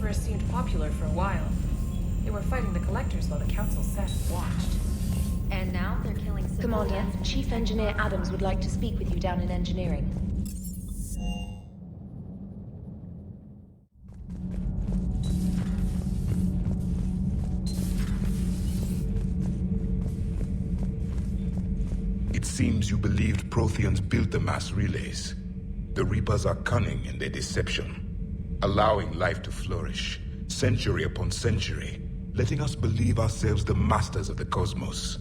Reapers seemed popular for a while. They were fighting the Collectors while the Council sat and watched. And now they're killing civilians. Commander, Chief Engineer Adams would like to speak with you down in engineering. It seems you believed Protheans built the mass relays. The Reapers are cunning in their deception, allowing life to flourish, century upon century, letting us believe ourselves the masters of the cosmos.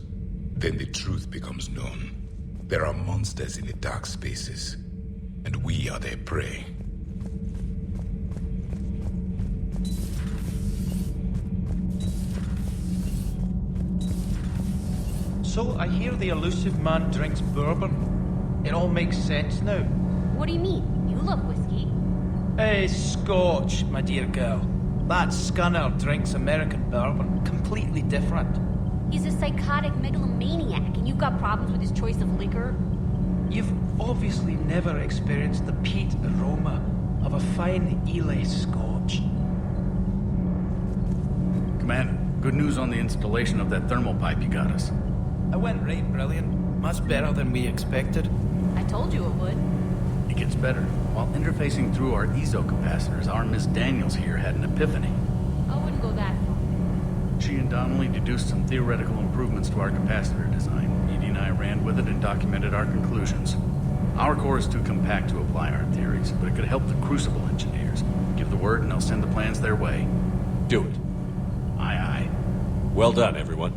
Then the truth becomes known. There are monsters in the dark spaces, and we are their prey. So I hear the elusive man drinks bourbon. It all makes sense now. What do you mean? You love whiskey. Hey, Scotch, my dear girl. That scunner drinks American bourbon. Completely different. He's a psychotic megalomaniac, and you've got problems with his choice of liquor? You've obviously never experienced the peat aroma of a fine Ely Scotch. Commander, good news on the installation of that thermal pipe you got us. It went right brilliant. Much better than we expected. I told you it would. It gets better. While interfacing through our ezo capacitors, our Miss Daniels here had an epiphany. I wouldn't go that far. She and Donnelly deduced some theoretical improvements to our capacitor design. Edie and I ran with it and documented our conclusions. Our core is too compact to apply our theories, but it could help the Crucible engineers. Give the word and I'll send the plans their way. Do it. Aye, aye. Well done, everyone.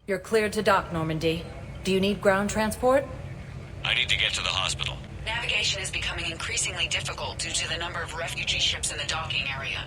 You're cleared to dock, Normandy. Do you need ground transport? I need to get to the hospital. Navigation is becoming increasingly difficult due to the number of refugee ships in the docking area.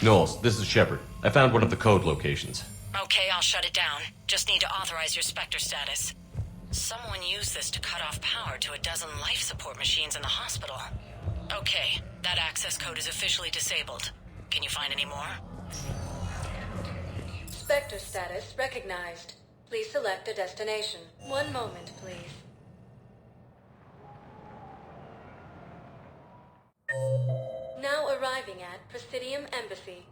Knowles, this is Shepard. I found one of the code locations. Okay, I'll shut it down. Just need to authorize your Spectre status. Someone used this to cut off power to a dozen life support machines in the hospital. Okay, that access code is officially disabled. Can you find any more? Spectre status recognized. Please select a destination. One moment, please. Now arriving at Presidium Embassy.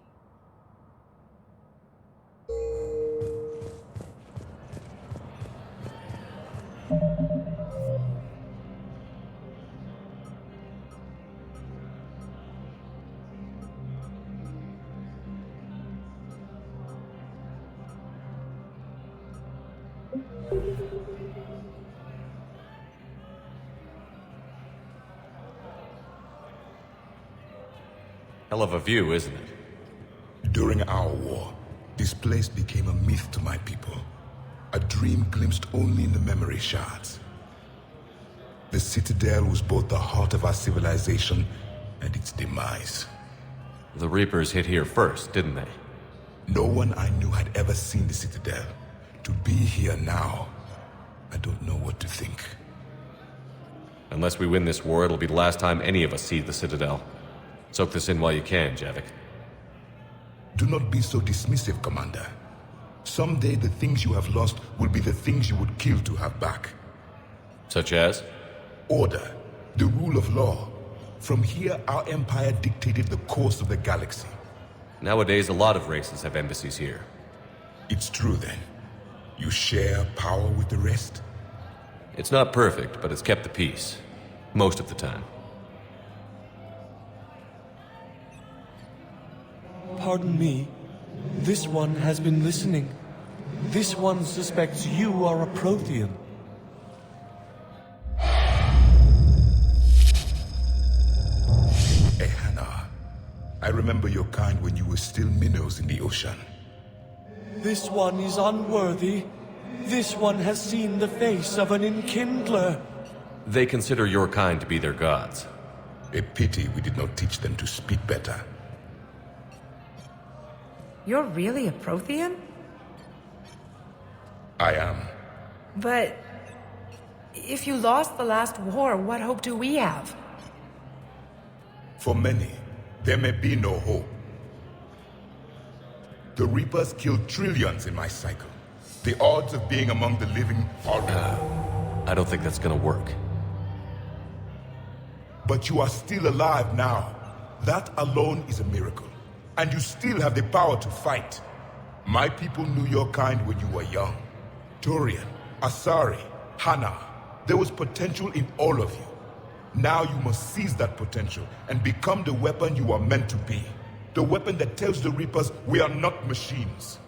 Hell of a view, isn't it? During our war, this place became a myth to my people. A dream glimpsed only in the memory shards. The Citadel was both the heart of our civilization and its demise. The Reapers hit here first, didn't they? No one I knew had ever seen the Citadel. To be here now, I don't know what to think. Unless we win this war, it'll be the last time any of us see the Citadel. Soak this in while you can, Javik. Do not be so dismissive, Commander. Someday the things you have lost will be the things you would kill to have back. Such as? Order, the rule of law. From here, our empire dictated the course of the galaxy. Nowadays, a lot of races have embassies here. It's true then. You share power with the rest? It's not perfect, but it's kept the peace. Most of the time. Pardon me. This one has been listening. This one suspects you are a Prothean. Hannah, I remember your kind when you were still minnows in the ocean. This one is unworthy. This one has seen the face of an enkindler. They consider your kind to be their gods. A pity we did not teach them to speak better. You're really a Prothean? I am. But if you lost the last war, what hope do we have? For many, there may be no hope. The Reapers killed trillions in my cycle. The odds of being among the living are low. I don't think that's gonna work. But you are still alive now. That alone is a miracle. And you still have the power to fight. My people knew your kind when you were young. Turian, Asari, Hannah. There was potential in all of you. Now you must seize that potential and become the weapon you are meant to be. The weapon that tells the Reapers we are not machines.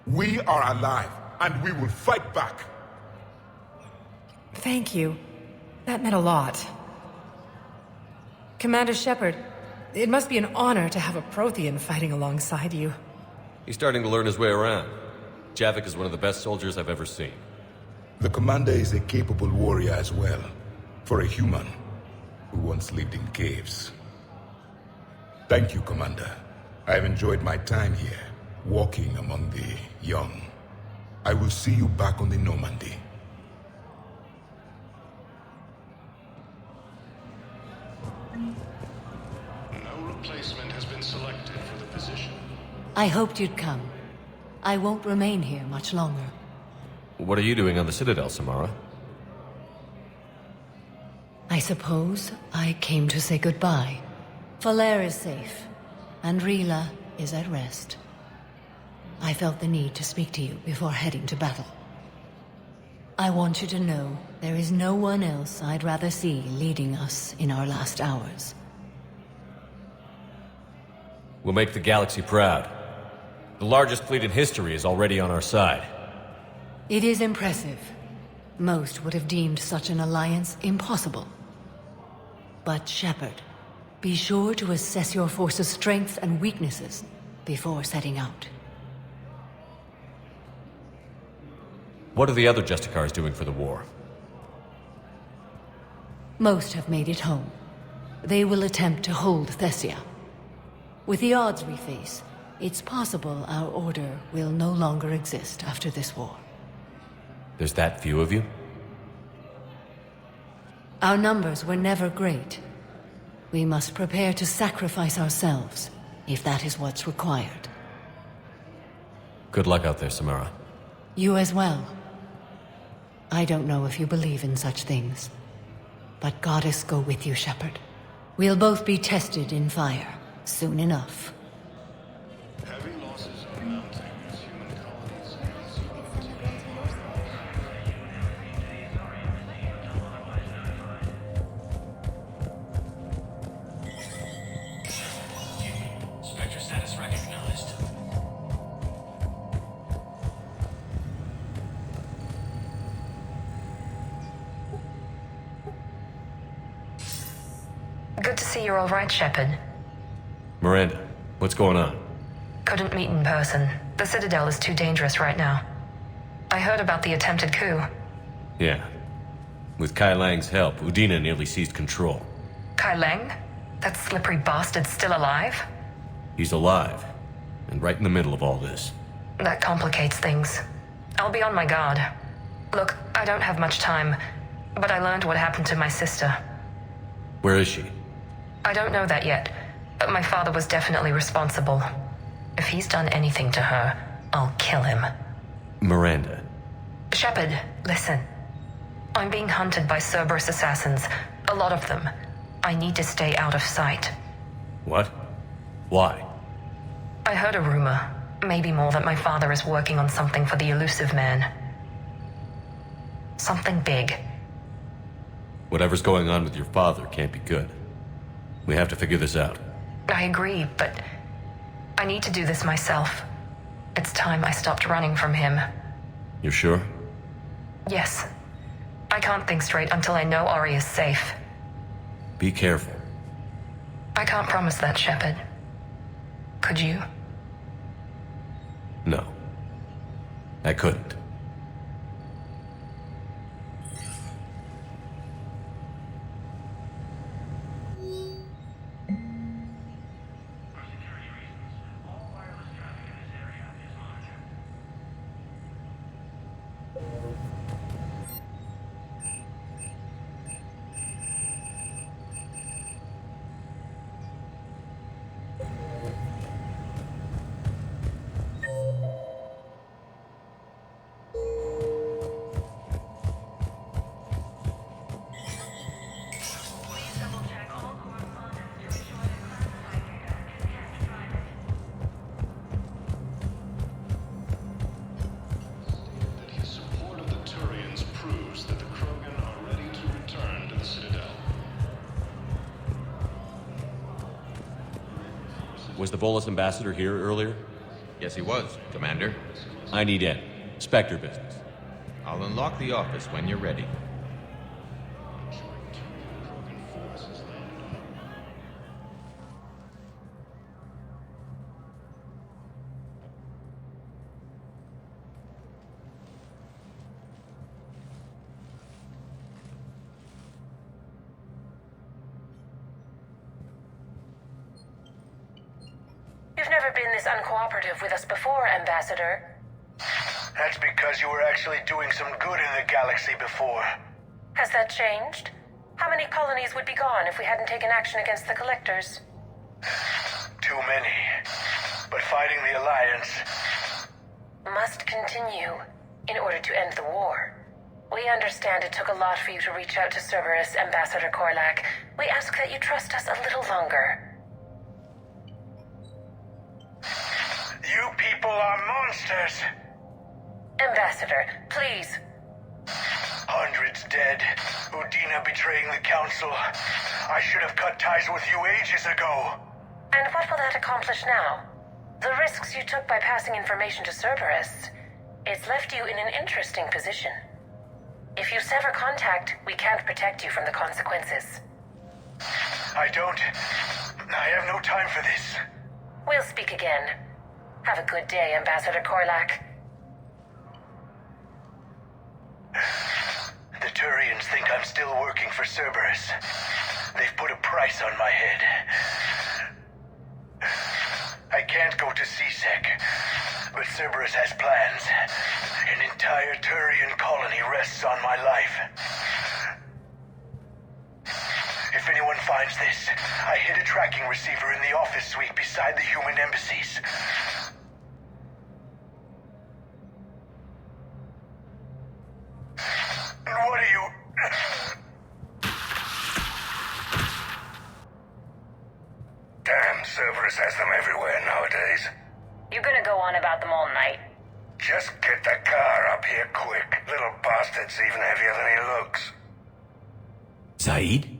We are alive, and we will fight back. Thank you. That meant a lot. Commander Shepard, it must be an honor to have a Prothean fighting alongside you. He's starting to learn his way around. Javik is one of the best soldiers I've ever seen. The commander is a capable warrior as well, for a human who once lived in caves. Thank you, Commander. I have enjoyed my time here, walking among the young. I will see you back on the Normandy. No replacement has been selected for the position. I hoped you'd come. I won't remain here much longer. What are you doing on the Citadel, Samara? I suppose I came to say goodbye. Falere is safe, and Rila is at rest. I felt the need to speak to you before heading to battle. I want you to know there is no one else I'd rather see leading us in our last hours. We'll make the galaxy proud. The largest fleet in history is already on our side. It is impressive. Most would have deemed such an alliance impossible. But Shepard, be sure to assess your force's strengths and weaknesses before setting out. What are the other Justicars doing for the war? Most have made it home. They will attempt to hold Thessia. With the odds we face, it's possible our order will no longer exist after this war. There's that few of you? Our numbers were never great. We must prepare to sacrifice ourselves, if that is what's required. Good luck out there, Samara. You as well. I don't know if you believe in such things, but Goddess go with you, Shepard. We'll both be tested in fire, soon enough. Heavy losses are mounting as human colonies. Spectre status recognized. Good to see you're all right, Shepard. Miranda, what's going on? Couldn't meet in person. The Citadel is too dangerous right now. I heard about the attempted coup. Yeah. With Kai Lang's help, Udina nearly seized control. Kai Lang? That slippery bastard's still alive? He's alive, and right in the middle of all this. That complicates things. I'll be on my guard. Look, I don't have much time, but I learned what happened to my sister. Where is she? I don't know that yet, but my father was definitely responsible. If he's done anything to her, I'll kill him. Miranda. Shepard, listen. I'm being hunted by Cerberus assassins. A lot of them. I need to stay out of sight. What? Why? I heard a rumor, maybe more, that my father is working on something for the elusive man. Something big. Whatever's going on with your father can't be good. We have to figure this out. I agree, but I need to do this myself. It's time I stopped running from him. You're sure? Yes. I can't think straight until I know Ari is safe. Be careful. I can't promise that, Shepard. Could you? No. I couldn't. His support of the Turians proves that the Krogan are ready to return to the Citadel. Was the Volus ambassador here earlier? Yes, he was, Commander. I need in. Spectre business. I'll unlock the office when you're ready. You've never been this uncooperative with us before, Ambassador. That's because you were actually doing some good in the galaxy before. Has that changed? How many colonies would be gone if we hadn't taken action against the Collectors? Too many. But fighting the Alliance must continue in order to end the war. We understand it took a lot for you to reach out to Cerberus, Ambassador Korlak. We ask that you trust us a little longer. You people are monsters! Ambassador, please. Hundreds dead. Udina betraying the Council. I should have cut ties with you ages ago. And what will that accomplish now? The risks you took by passing information to Cerberus. It's left you in an interesting position. If you sever contact, we can't protect you from the consequences. I have no time for this. We'll speak again. Have a good day, Ambassador Korlak. The Turians think I'm still working for Cerberus. They've put a price on my head. I can't go to CSEC, but Cerberus has plans. An entire Turian colony rests on my life. If anyone finds this, I hid a tracking receiver in the office suite beside the human embassies. What are you... Damn, Cerberus has them everywhere nowadays. You gonna go on about them all night? Just get the car up here quick. Little bastard's even heavier than he looks. Saeed?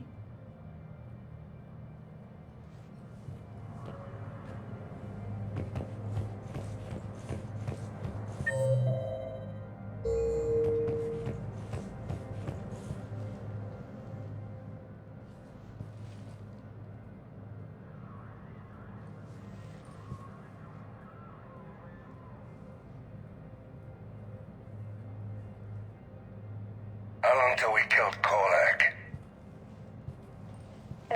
How long till we killed Korlak?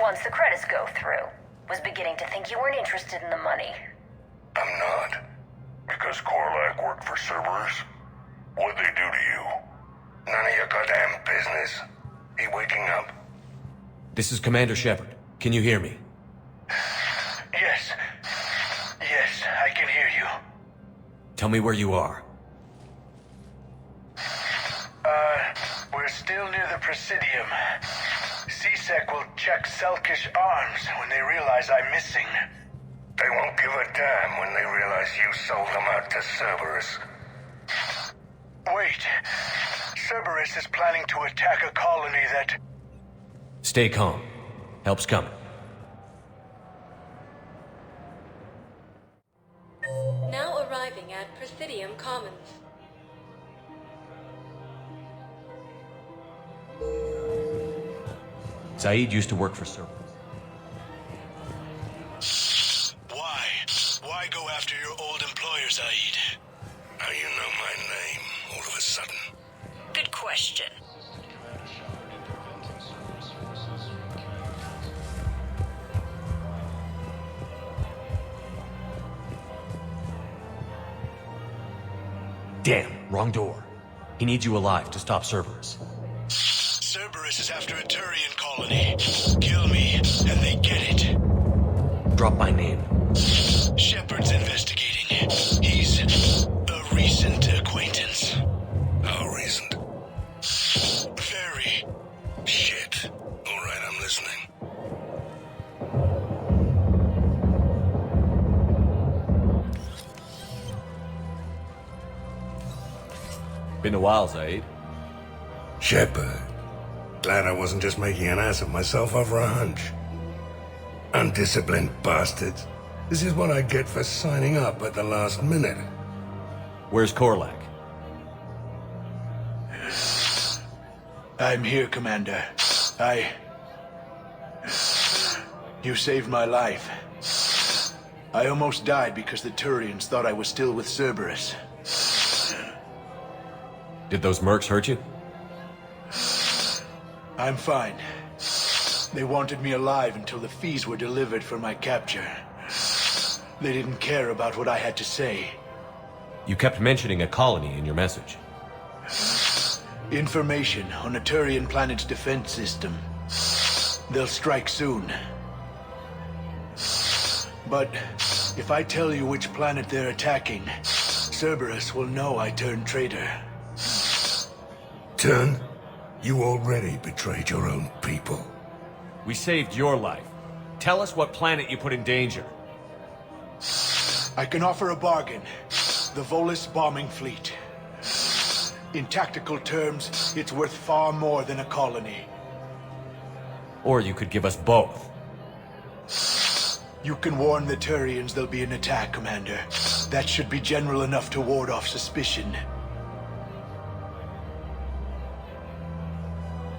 Once the credits go through. Was beginning to think you weren't interested in the money. I'm not. Because Korlak worked for Cerberus? What'd they do to you? None of your goddamn business. He waking up? This is Commander Shepard. Can you hear me? Yes. Yes, I can hear you. Tell me where you are. still near the Presidium. CSEC will check Selkish arms when they realize I'm missing. They won't give a damn when they realize you sold them out to Cerberus. Wait. Cerberus is planning to attack a colony that... Stay calm. Help's coming. Now arriving at Presidium Commons. Zaid used to work for Cerberus. Why? Why go after your old employer, Zaid? How you know my name all of a sudden? Good question. Damn, wrong door. He needs you alive to stop Cerberus. Cerberus is after a Turian colony. Kill me, and they get it. Drop my name. Shepard's investigating. He's a recent acquaintance. How recent? Very. Shit. All right, I'm listening. Been a while, Zaid. Shepard. Glad I wasn't just making an ass of myself over a hunch. Undisciplined bastards. This is what I get for signing up at the last minute. Where's Korlak? I'm here, Commander. You saved my life. I almost died because the Turians thought I was still with Cerberus. Did those mercs hurt you? I'm fine. They wanted me alive until the fees were delivered for my capture. They didn't care about what I had to say. You kept mentioning a colony in your message. Information on a Turian planet's defense system. They'll strike soon. But if I tell you which planet they're attacking, Cerberus will know I turned traitor. Turn? You already betrayed your own people. We saved your life. Tell us what planet you put in danger. I can offer a bargain. The Volus bombing fleet. In tactical terms, it's worth far more than a colony. Or you could give us both. You can warn the Turians there'll be an attack, Commander. That should be general enough to ward off suspicion.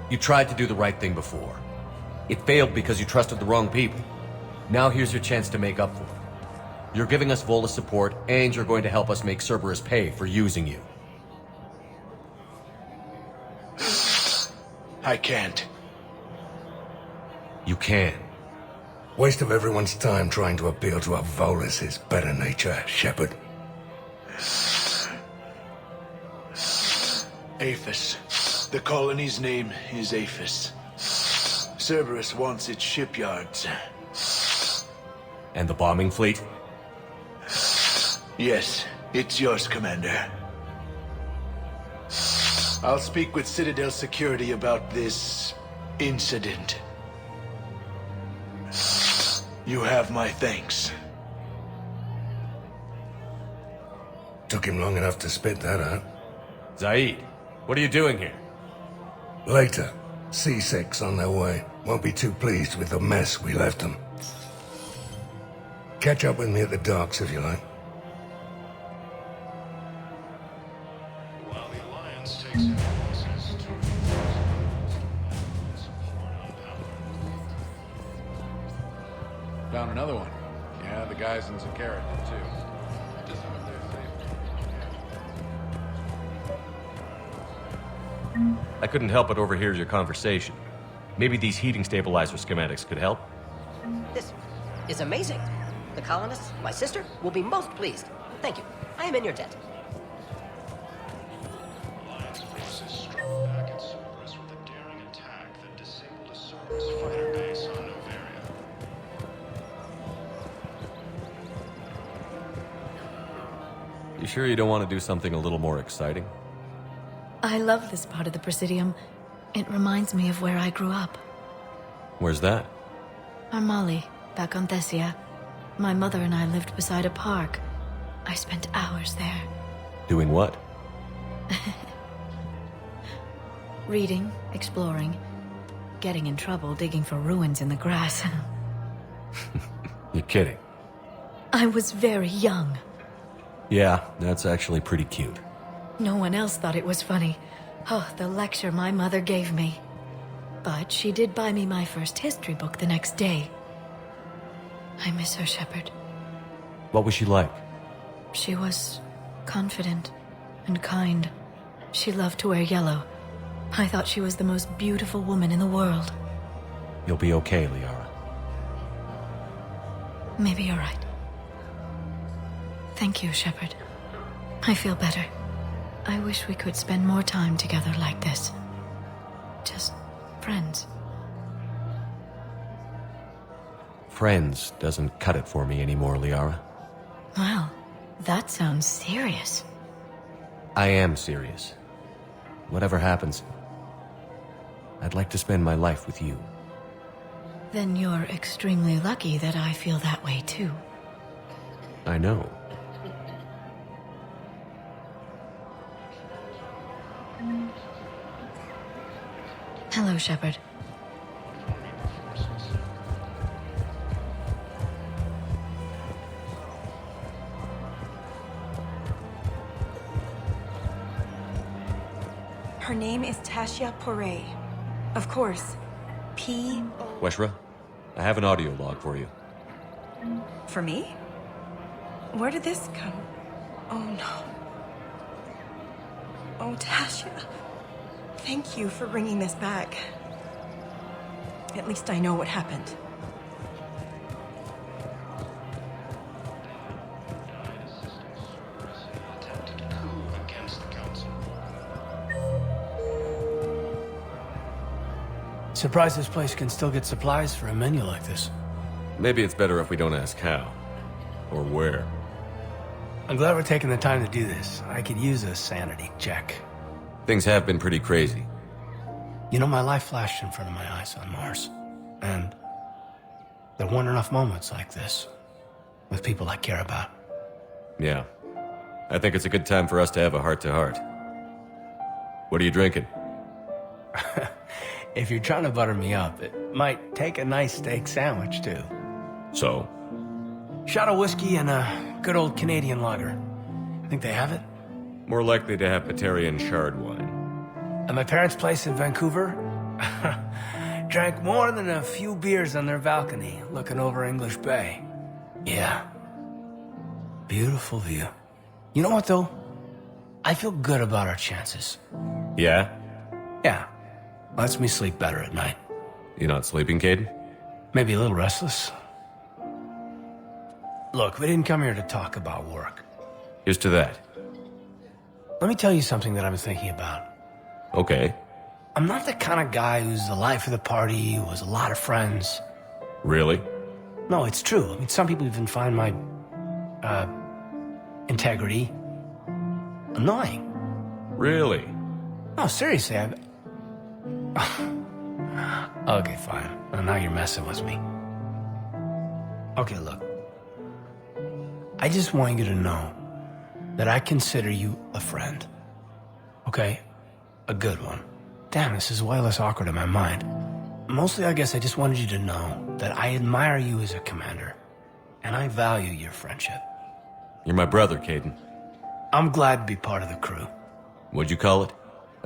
You tried to do the right thing before. It failed because you trusted the wrong people. Now here's your chance to make up for it. You're giving us Volus support, and you're going to help us make Cerberus pay for using you. I can't. You can. Waste of everyone's time trying to appeal to a Volus's better nature, Shepard. Aphis. The colony's name is Aphis. Cerberus wants its shipyards. And the bombing fleet? Yes, it's yours, Commander. I'll speak with Citadel security about this incident. You have my thanks. Took him long enough to spit that out. Zaid, what are you doing here? Later. C6 on their way. Won't be too pleased with the mess we left them. Catch up with me at the docks if you like. While the Alliance takes access to Found another one. Yeah, the guys in Zakara did too. I couldn't help but overhear your conversation. Maybe these heating stabilizer schematics could help? This is amazing. The colonists, my sister, will be most pleased. Thank you. I am in your debt. Alliance forces struck back at Cerberus with a daring attack that disabled a Cerberus fighter base on Novaria. You sure you don't want to do something a little more exciting? I love this part of the Presidium. It reminds me of where I grew up. Where's that? Armali, back on Thessia. My mother and I lived beside a park. I spent hours there. Doing what? Reading, exploring, getting in trouble digging for ruins in the grass. You're kidding. I was very young. Yeah, that's actually pretty cute. No one else thought it was funny. Oh, the lecture my mother gave me. But she did buy me my first history book the next day. I miss her, Shepard. What was she like? She was confident and kind. She loved to wear yellow. I thought she was the most beautiful woman in the world. You'll be okay, Liara. Maybe you're right. Thank you, Shepard. I feel better. I wish we could spend more time together like this. Just friends. Friends doesn't cut it for me anymore, Liara. Wow, that sounds serious. I am serious. Whatever happens, I'd like to spend my life with you. Then you're extremely lucky that I feel that way too. I know. Hello, Shepard. Her name is Tasha Poray. Of course. P... Weshra, I have an audio log for you. For me? Where did this come? Oh, no. Oh, Tasha. Thank you for bringing this back. At least I know what happened. Surprised this place can still get supplies for a menu like this. Maybe it's better if we don't ask how. Or where. I'm glad we're taking the time to do this. I could use a sanity check. Things have been pretty crazy. You know, my life flashed in front of my eyes on Mars. And there weren't enough moments like this with people I care about. Yeah. I think it's a good time for us to have a heart-to-heart. What are you drinking? If you're trying to butter me up, it might take a nice steak sandwich, too. So? Shot of whiskey and a good old Canadian lager. Think they have it? More likely to have Batarian shard wine. At my parents' place in Vancouver, drank more than a few beers on their balcony, looking over English Bay. Yeah. Beautiful view. You know what, though? I feel good about our chances. Yeah? Yeah. Lets me sleep better at night. You not sleeping, Caden? Maybe a little restless. Look, we didn't come here to talk about work. Here's to that. Let me tell you something that I've been thinking about. Okay. I'm not the kind of guy who's the life of the party, who has a lot of friends. Really? No, it's true. I mean, some people even find my, integrity annoying. Really? No, seriously, Okay, fine. Well, now you're messing with me. Okay, look. I just want you to know that I consider you a friend. Okay? A good one. Damn, this is way less awkward in my mind. Mostly, I guess I just wanted you to know that I admire you as a commander. And I value your friendship. You're my brother, Caden. I'm glad to be part of the crew. What'd you call it?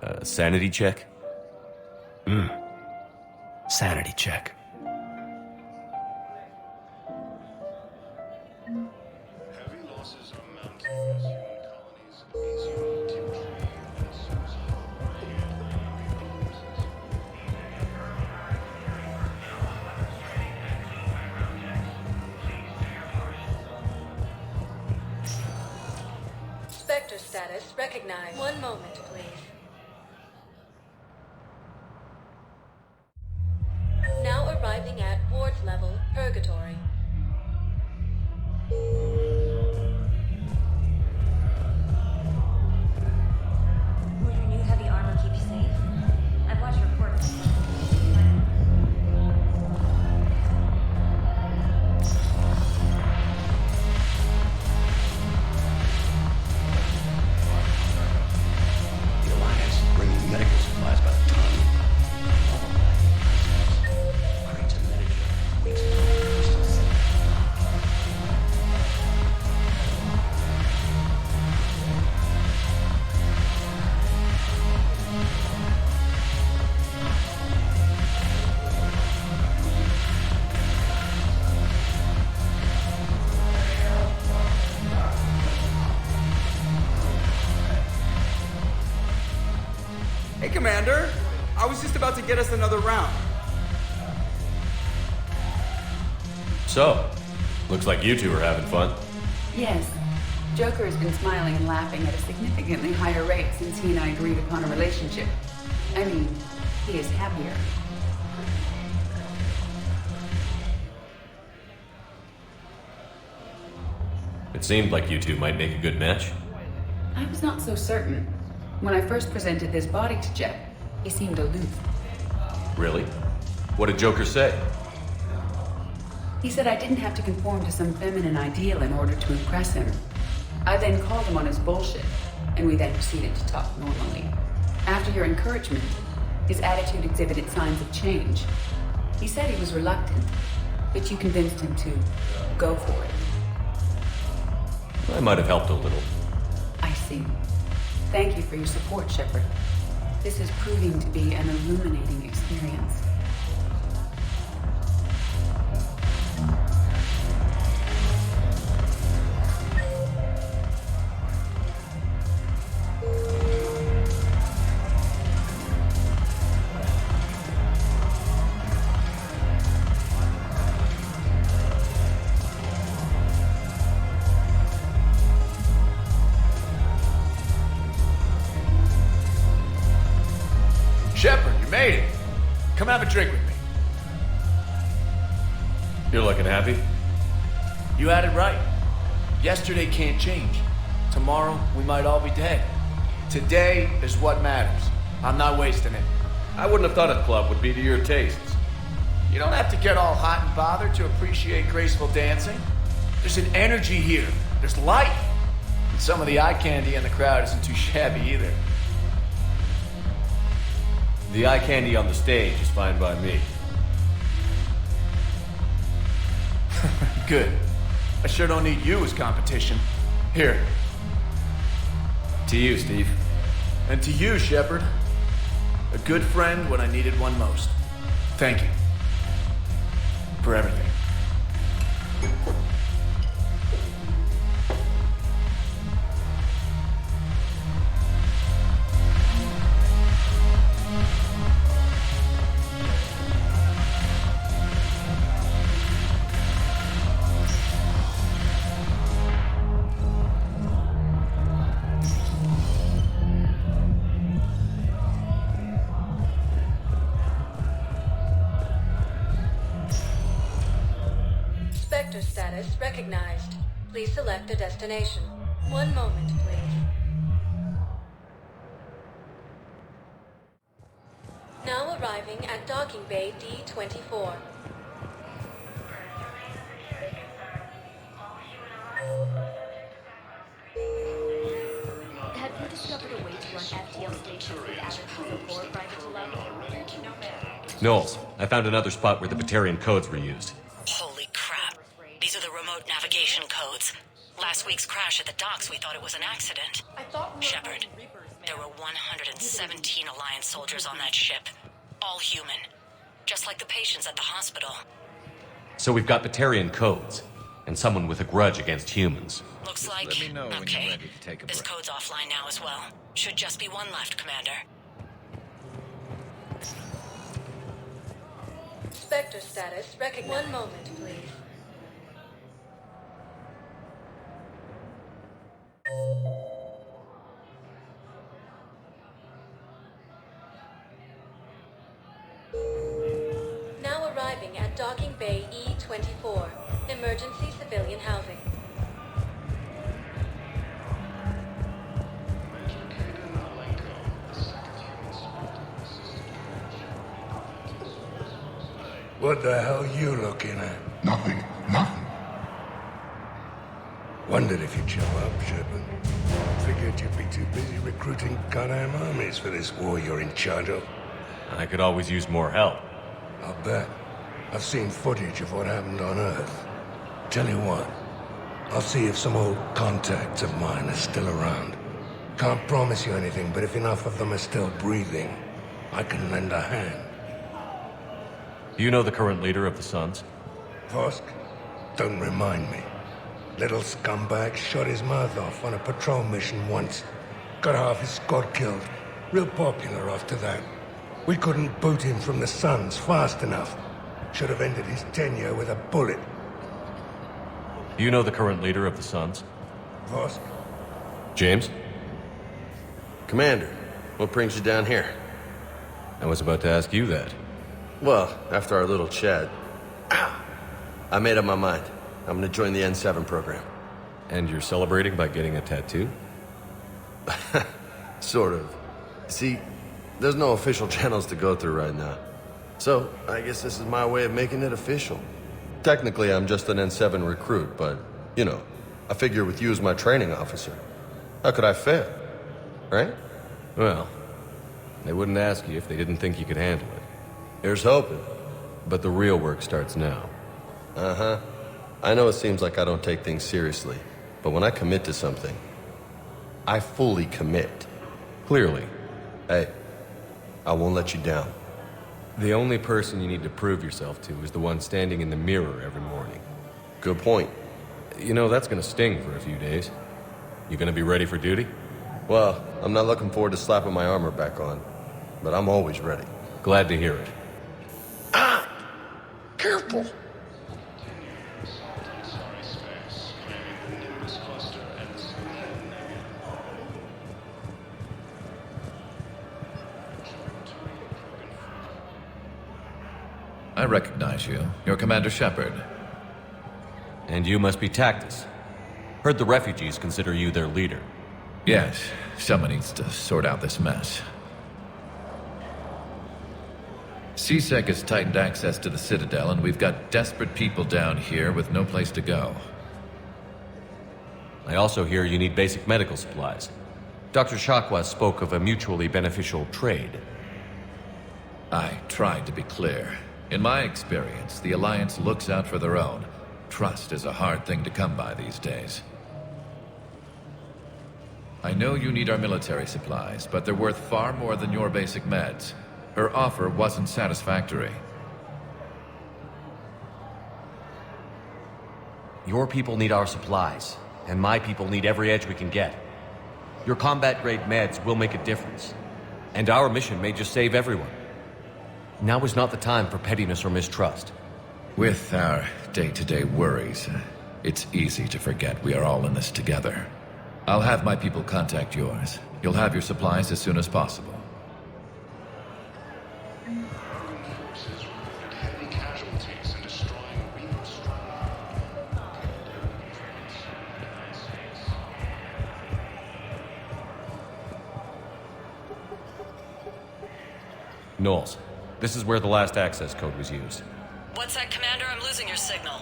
A sanity check? Sanity check. Heavy losses are mounting as human colonies ease into trade and source Spectre status recognized. One moment, please. Now arriving at ward level, Purgatory. Will your new heavy armor keep you safe? I've watched reports Commander. I was just about to get us another round. So, looks like you two are having fun. Yes. Joker has been smiling and laughing at a significantly higher rate since he and I agreed upon a relationship. I mean, he is happier. It seemed like you two might make a good match. I was not so certain. When I first presented this body to Jet, he seemed aloof. Really? What did Joker say? He said I didn't have to conform to some feminine ideal in order to impress him. I then called him on his bullshit, and we then proceeded to talk normally. After your encouragement, his attitude exhibited signs of change. He said he was reluctant, but you convinced him to go for it. I might have helped a little. I see. Thank you for your support, Shepard. This is proving to be an illuminating experience. Shepard, you made it. Come have a drink with me. You're looking happy? You had it right. Yesterday can't change. Tomorrow, we might all be dead. Today is what matters. I'm not wasting it. I wouldn't have thought a club would be to your tastes. You don't have to get all hot and bothered to appreciate graceful dancing. There's an energy here. There's light. And some of the eye candy in the crowd isn't too shabby either. The eye candy on the stage is fine by me. Good. I sure don't need you as competition. Here. To you, Steve. And to you, Shepard. A good friend when I needed one most. Thank you. For everything. Spectre status recognized. Please select a destination. One moment, please. Now arriving at docking bay D-24. Have you discovered a way to run FTL stations without a support private to level? Knowles, I found another spot where the Batarian codes were used. Holy crap. These are the remote navigation codes. Last week's crash at the docks, we thought it was an accident. Shepard, there were 117 Alliance soldiers on that ship. All human. Just like the patients at the hospital. So we've got Batarian codes, and someone with a grudge against humans. Looks like... Let me know when okay. you're ready to take a This break. code's offline now as well. Should just be one left, Commander. Spectre status recognized. One moment, please. Now arriving at docking bay E-24. Emergency civilian housing. What the hell you looking at? Nothing. Nothing. Wondered if you'd show up, Shepard. Figured you'd be too busy recruiting goddamn armies for this war you're in charge of. I could always use more help. I'll bet. I've seen footage of what happened on Earth. Tell you what, I'll see if some old contacts of mine are still around. Can't promise you anything, but if enough of them are still breathing, I can lend a hand. Do you know the current leader of the Suns? Vosk? Don't remind me. Little scumbag shot his mouth off on a patrol mission once. Got half his squad killed. Real popular after that. We couldn't boot him from the Suns fast enough. Should have ended his tenure with a bullet. You know the current leader of the Suns? Boss? James? Commander, what brings you down here? I was about to ask you that. Well, after our little chat, I made up my mind. I'm gonna join the N7 program. And you're celebrating by getting a tattoo? Sort of. See, there's no official channels to go through right now. So, I guess this is my way of making it official. Technically, I'm just an N7 recruit, but, you know, I figure with you as my training officer, how could I fail? Right? Well, they wouldn't ask you if they didn't think you could handle it. Here's hoping. But the real work starts now. Uh-huh. I know it seems like I don't take things seriously, but when I commit to something, I fully commit. Clearly. Hey, I won't let you down. The only person you need to prove yourself to is the one standing in the mirror every morning. Good point. You know, that's gonna sting for a few days. You gonna be ready for duty? Well, I'm not looking forward to slapping my armor back on, but I'm always ready. Glad to hear it. Ah! Careful! I recognize you. You're Commander Shepard. And you must be Tactus. Heard the refugees consider you their leader. Yes, someone needs to sort out this mess. CSEC has tightened access to the Citadel, and we've got desperate people down here with no place to go. I also hear you need basic medical supplies. Dr. Shakwa spoke of a mutually beneficial trade. I tried to be clear. In my experience, the Alliance looks out for their own. Trust is a hard thing to come by these days. I know you need our military supplies, but they're worth far more than your basic meds. Her offer wasn't satisfactory. Your people need our supplies, and my people need every edge we can get. Your combat-grade meds will make a difference, and our mission may just save everyone. Now is not the time for pettiness or mistrust. With our day-to-day worries, it's easy to forget we are all in this together. I'll have my people contact yours. You'll have your supplies as soon as possible. Knowles, this is where the last access code was used. What's that, Commander? I'm losing your signal.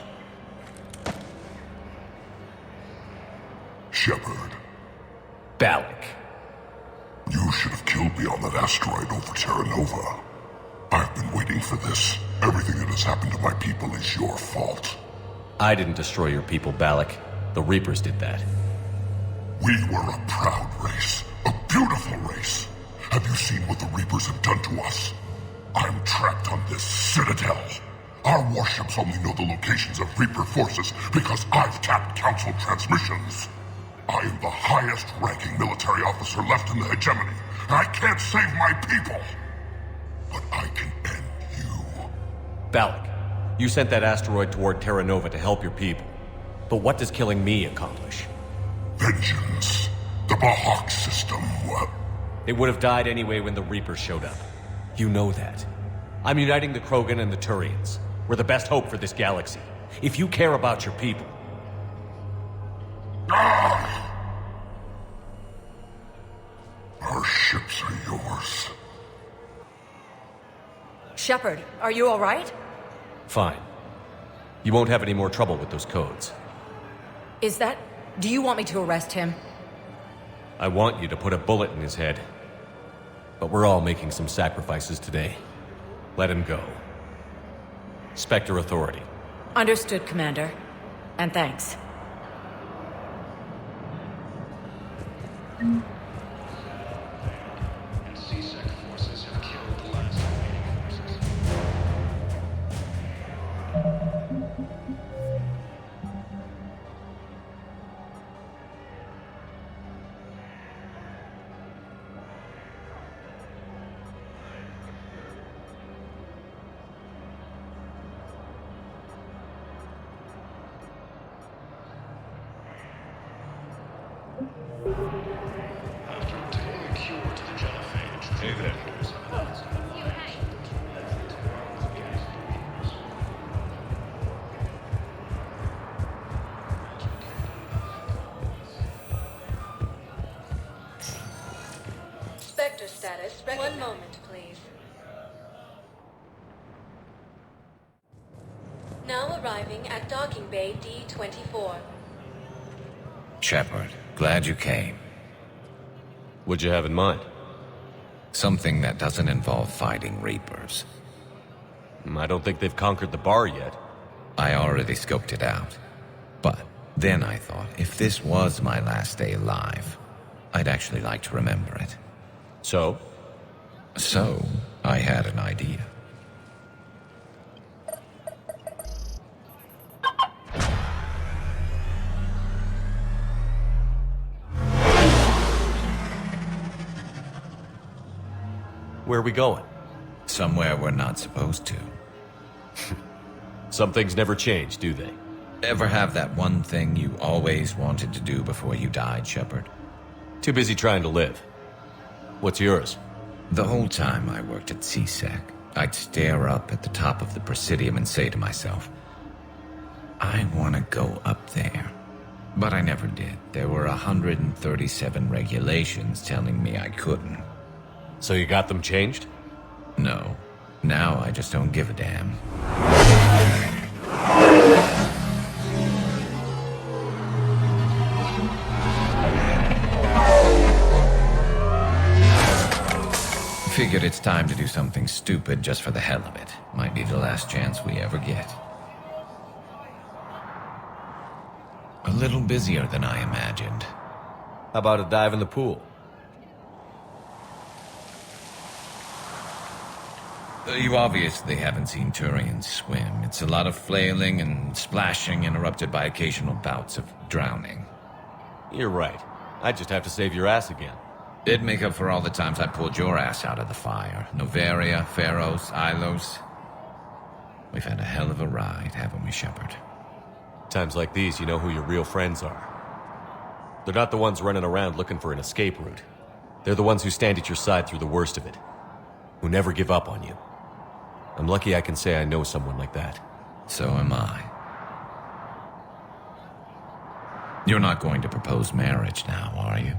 Shepard. Balak. You should have killed me on that asteroid over Terra Nova. I've been waiting for this. Everything that has happened to my people is your fault. I didn't destroy your people, Balak. The Reapers did that. We were a proud race. A beautiful race. Have you seen what the Reapers have done to us? I'm trapped on this Citadel. Our warships only know the locations of Reaper forces because I've tapped Council transmissions. I am the highest-ranking military officer left in the hegemony, and I can't save my people. But I can end you. Balak, you sent that asteroid toward Terra Nova to help your people. But what does killing me accomplish? Vengeance. The Bahawk system, It would have died anyway when the Reapers showed up. You know that. I'm uniting the Krogan and the Turians. We're the best hope for this galaxy. If you care about your people... Our ships are yours. Shepard, are you all right? Fine. You won't have any more trouble with those codes. Is that... Do you want me to arrest him? I want you to put a bullet in his head. But we're all making some sacrifices today. Let him go. Spectre Authority. Understood, Commander. And thanks. CSEC forces have killed the last remaining forces. After obtaining a cure to the genophage, Hey there. Spectre status. One moment, please. Now arriving at docking bay D-24. Shepard, glad you came. What'd you have in mind? Something that doesn't involve fighting Reapers. I don't think they've conquered the bar yet. I already scoped it out. But then I thought, if this was my last day alive, I'd actually like to remember it. So? So, I had an idea. Where are we going? Somewhere we're not supposed to. Some things never change, do they? Ever have that one thing you always wanted to do before you died, Shepard? Too busy trying to live. What's yours? The whole time I worked at CSEC, I'd stare up at the top of the Presidium and say to myself, I want to go up there. But I never did. There were 137 regulations telling me I couldn't. So you got them changed? No. Now I just don't give a damn. Figured it's time to do something stupid just for the hell of it. Might be the last chance we ever get. A little busier than I imagined. How about a dive in the pool? You obviously haven't seen Turians swim. It's a lot of flailing and splashing, interrupted by occasional bouts of drowning. You're right. I just have to save your ass again. It'd make up for all the times I pulled your ass out of the fire. Noveria, Pharos, Ilos. We've had a hell of a ride, haven't we, Shepard? Times like these, you know who your real friends are. They're not the ones running around looking for an escape route. They're the ones who stand at your side through the worst of it. Who never give up on you. I'm lucky I can say I know someone like that. So am I. You're not going to propose marriage now, are you?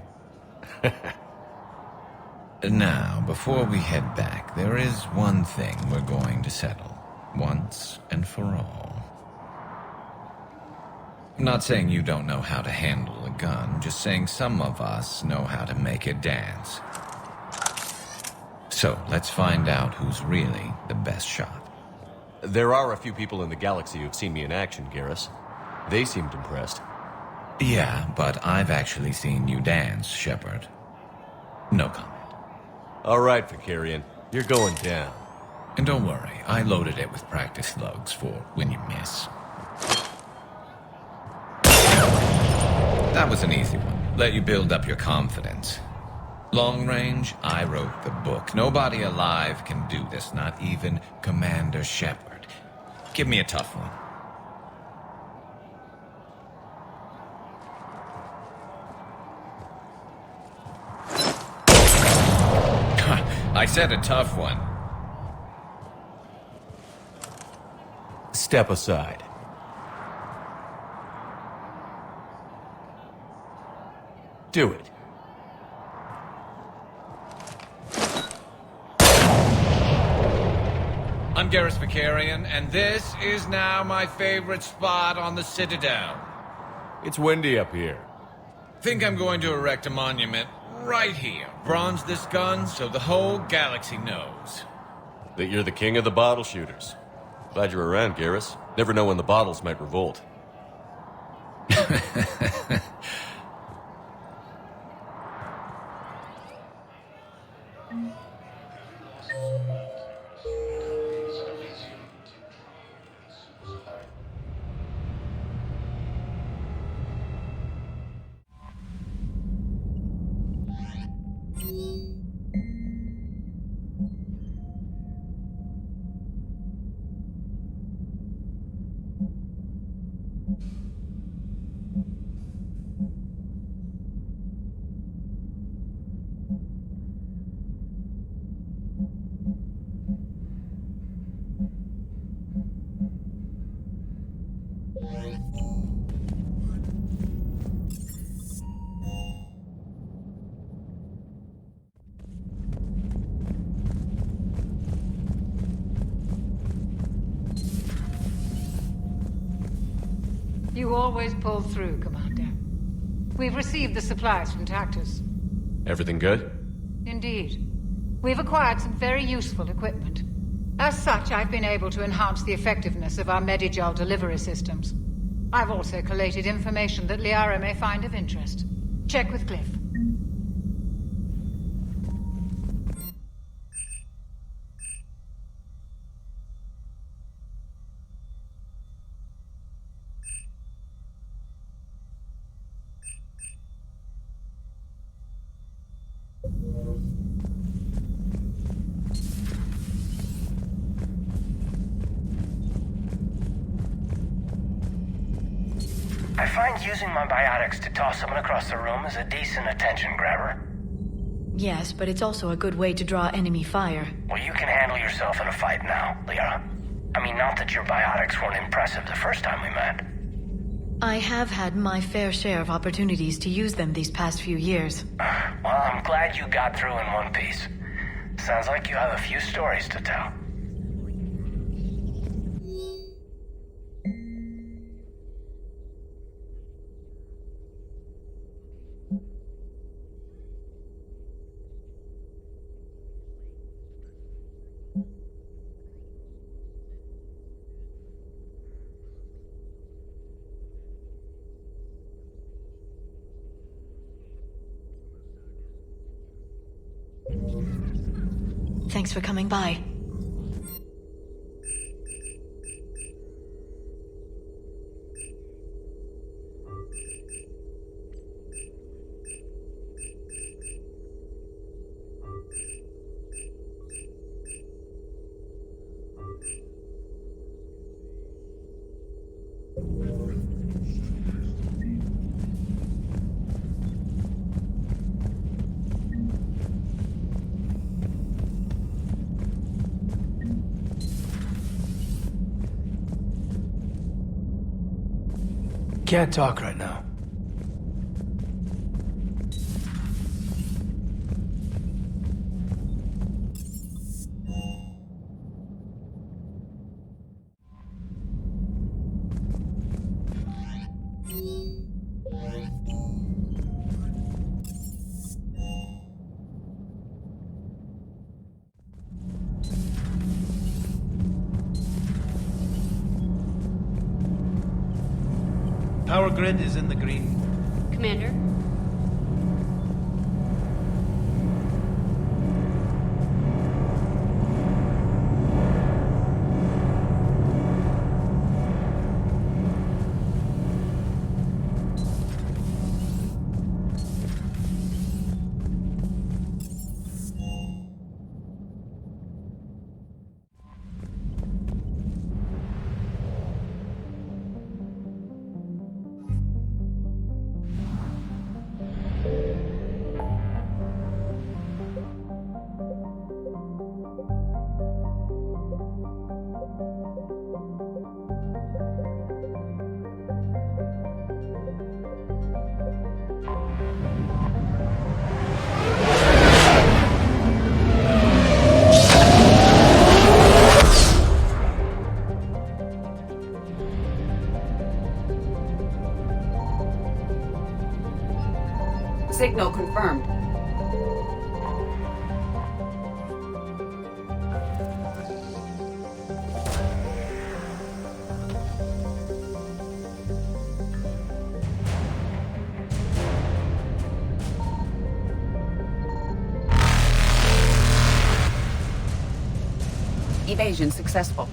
Now, before we head back, there is one thing we're going to settle. Once and for all. I'm not saying you don't know how to handle a gun, just saying some of us know how to make it dance. So, let's find out who's really the best shot. There are a few people in the galaxy who've seen me in action, Garrus. They seemed impressed. Yeah, but I've actually seen you dance, Shepard. No comment. All right, Vicarian. You're going down. And don't worry, I loaded it with practice slugs for when you miss. That was an easy one. Let you build up your confidence. Long range, I wrote the book. Nobody alive can do this, not even Commander Shepard. Give me a tough one. I said a tough one. Step aside. Do it. I'm Garrus Vicarian, and this is now my favorite spot on the Citadel. It's windy up here. Think I'm going to erect a monument right here. Bronze this gun so the whole galaxy knows. That you're the king of the bottle shooters. Glad you're around, Garrus. Never know when the bottles might revolt. You always pull through, Commander. We've received the supplies from Tactus. Everything good? Indeed. We've acquired some very useful equipment. As such, I've been able to enhance the effectiveness of our Medigel delivery systems. I've also collated information that Liara may find of interest. Check with Cliff. I find using my biotics to toss someone across the room is a decent attention grabber. Yes, but it's also a good way to draw enemy fire. Well, you can handle yourself in a fight now, Liara. I mean, not that your biotics weren't impressive the first time we met. I have had my fair share of opportunities to use them these past few years. Well, I'm glad you got through in one piece. Sounds like you have a few stories to tell. Thanks for coming by. Can't talk right now. Power grid is in the green. Commander? Signal confirmed. Evasion successful.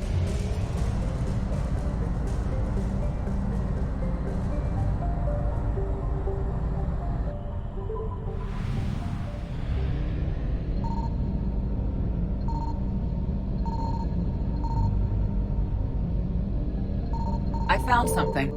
I found something.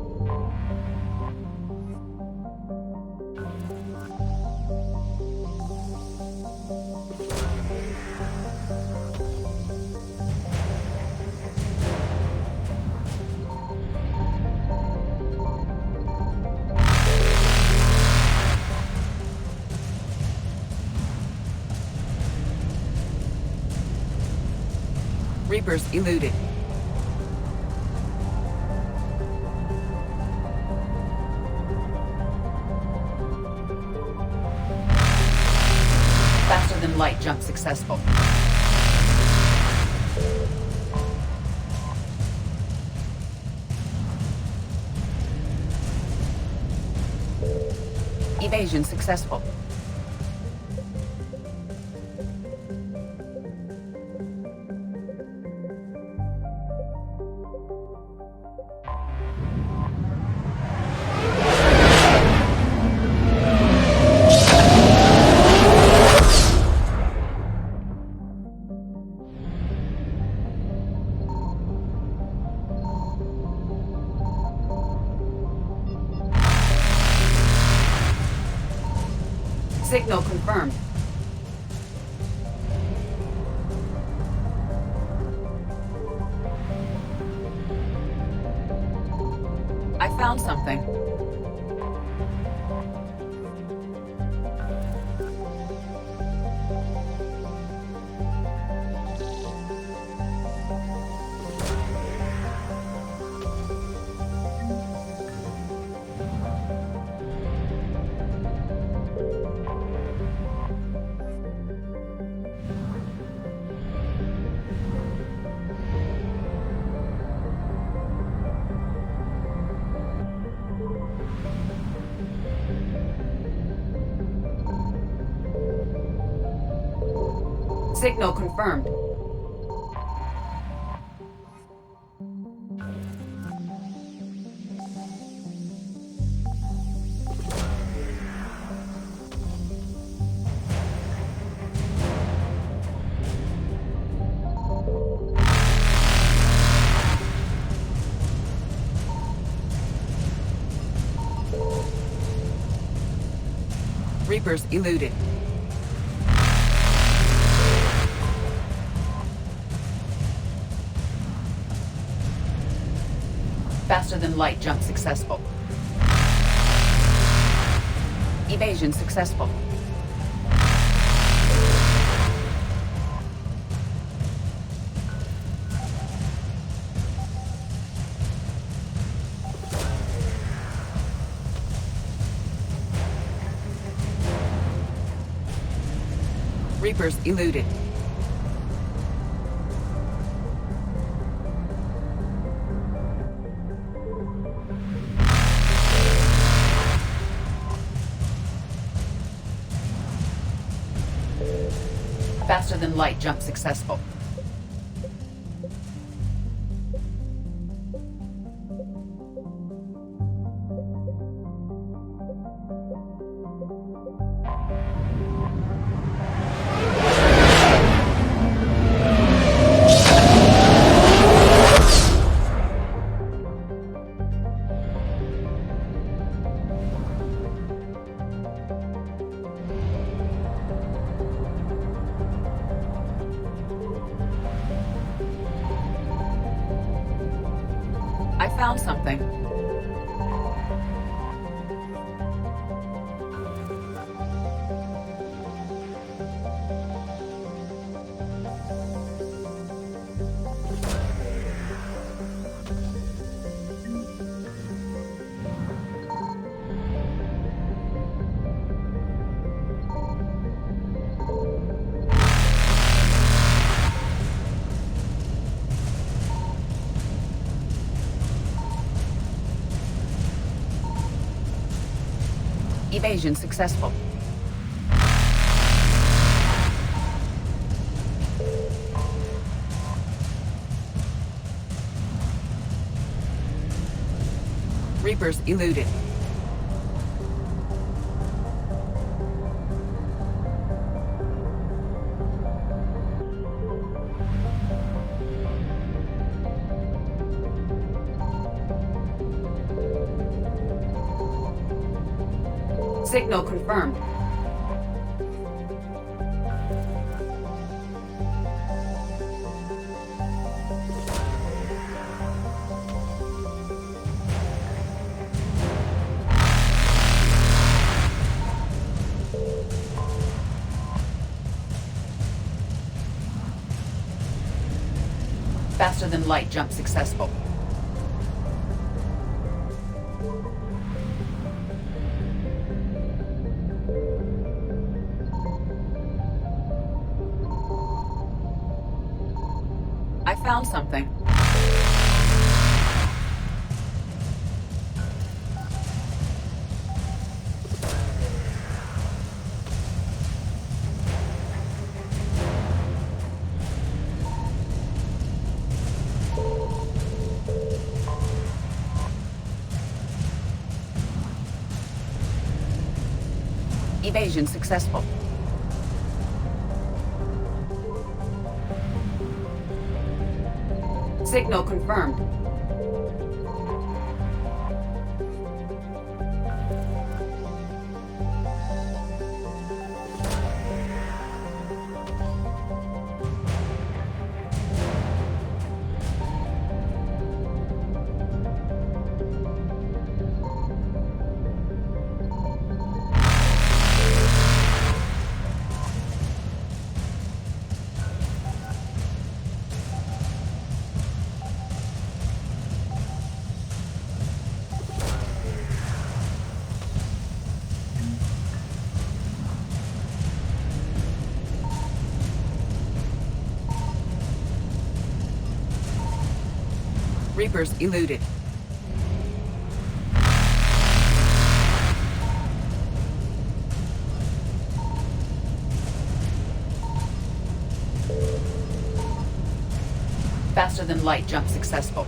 Reapers eluded. Faster than light jump successful. Evasion successful. Signal confirmed. I found something. Signal confirmed. Reapers eluded. Faster than light jump successful. Evasion successful. Reapers eluded. Faster than light jump successful. I found something. Evasion successful. Reapers eluded. Signal confirmed. Faster than light jump successful. found something. Evasion successful. Signal confirmed. Reapers eluded. Faster than light jump successful.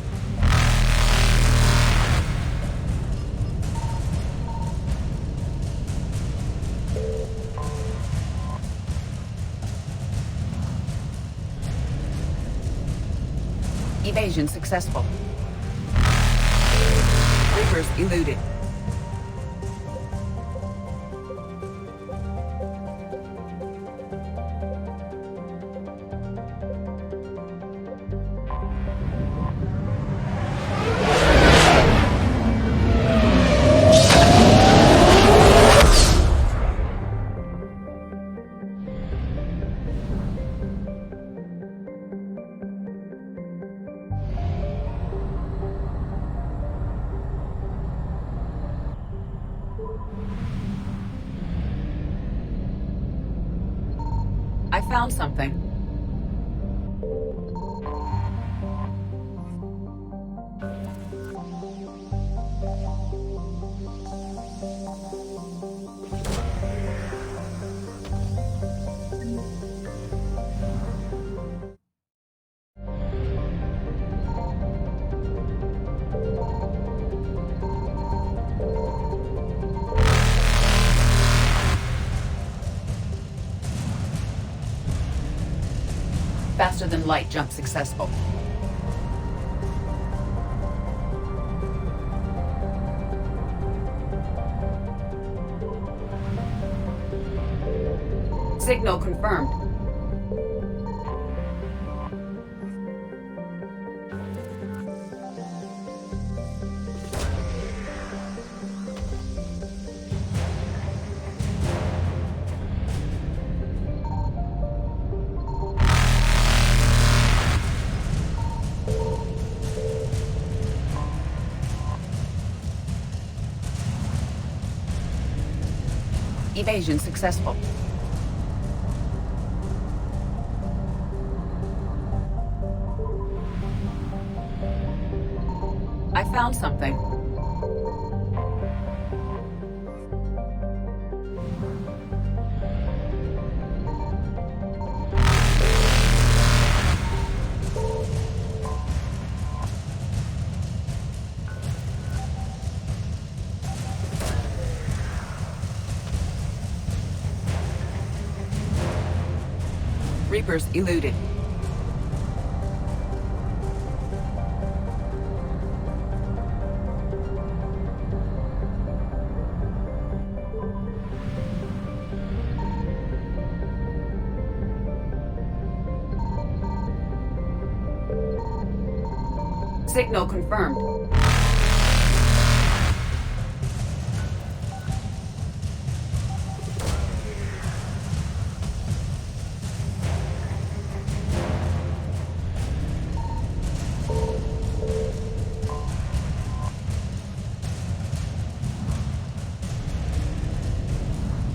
Evasion successful. Reapers eluded. I found something. Faster than light jump successful. Signal confirmed. Evasion successful. I found something. Reapers eluded. Signal confirmed.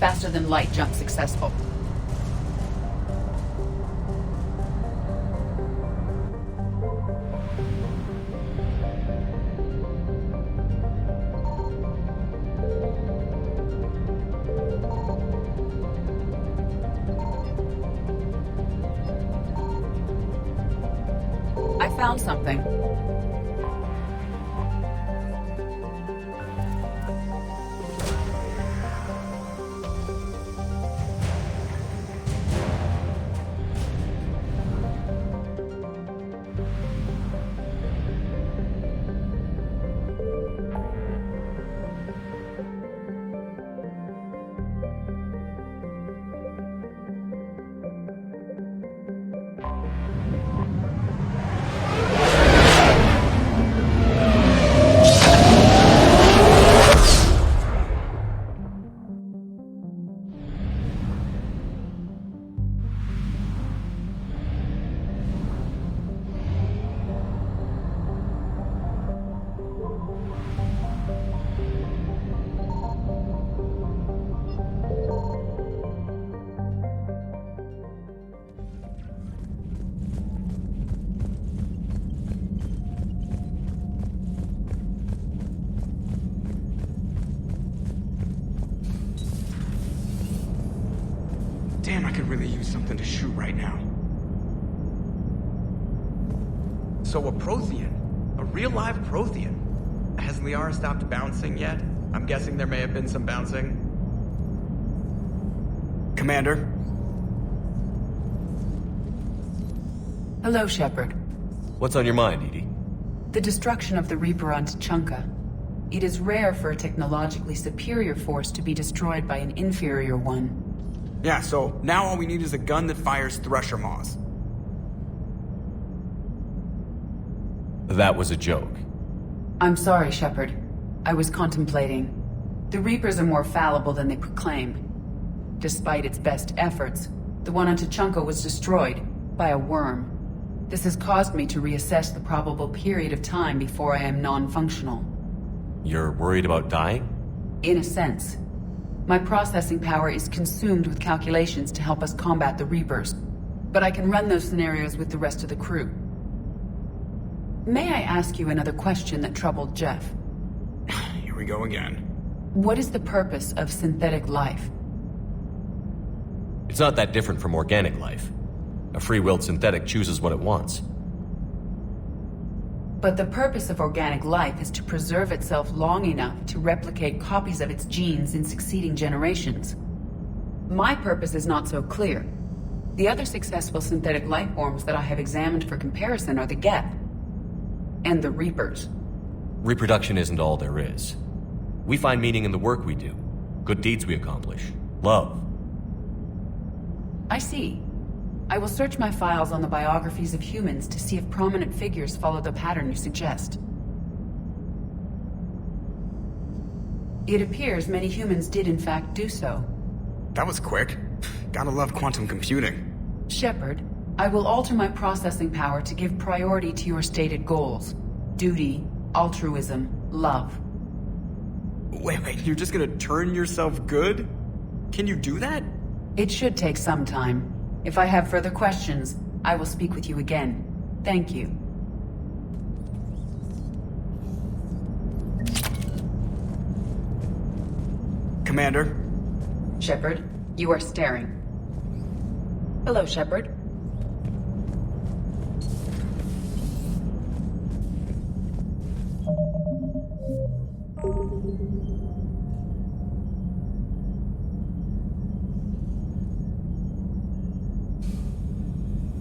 Faster than light jump successful. found something. Damn, I could really use something to shoot right now. So a Prothean. A real live Prothean. Has Liara stopped bouncing yet? I'm guessing there may have been some bouncing. Commander? Hello, Shepard. What's on your mind, Edie? The destruction of the Reaper on Tuchanka. It is rare for a technologically superior force to be destroyed by an inferior one. Yeah, so now all we need is a gun that fires Thresher Maws. That was a joke. I'm sorry, Shepard. I was contemplating. The Reapers are more fallible than they proclaim. Despite its best efforts, the one on Tuchanka was destroyed by a worm. This has caused me to reassess the probable period of time before I am non-functional. You're worried about dying? In a sense. My processing power is consumed with calculations to help us combat the Reapers, but I can run those scenarios with the rest of the crew. May I ask you another question that troubled Jeff? Here we go again. What is the purpose of synthetic life? It's not that different from organic life. A free-willed synthetic chooses what it wants. But the purpose of organic life is to preserve itself long enough to replicate copies of its genes in succeeding generations. My purpose is not so clear. The other successful synthetic life forms that I have examined for comparison are the Geth and the Reapers. Reproduction isn't all there is. We find meaning in the work we do, good deeds we accomplish, love. I see. I will search my files on the biographies of humans to see if prominent figures follow the pattern you suggest. It appears many humans did in fact do so. That was quick. Gotta love quantum computing. Shepard, I will alter my processing power to give priority to your stated goals. Duty, altruism, love. Wait, you're just gonna turn yourself good? Can you do that? It should take some time. If I have further questions, I will speak with you again. Thank you. Commander? Shepard, you are staring. Hello, Shepard.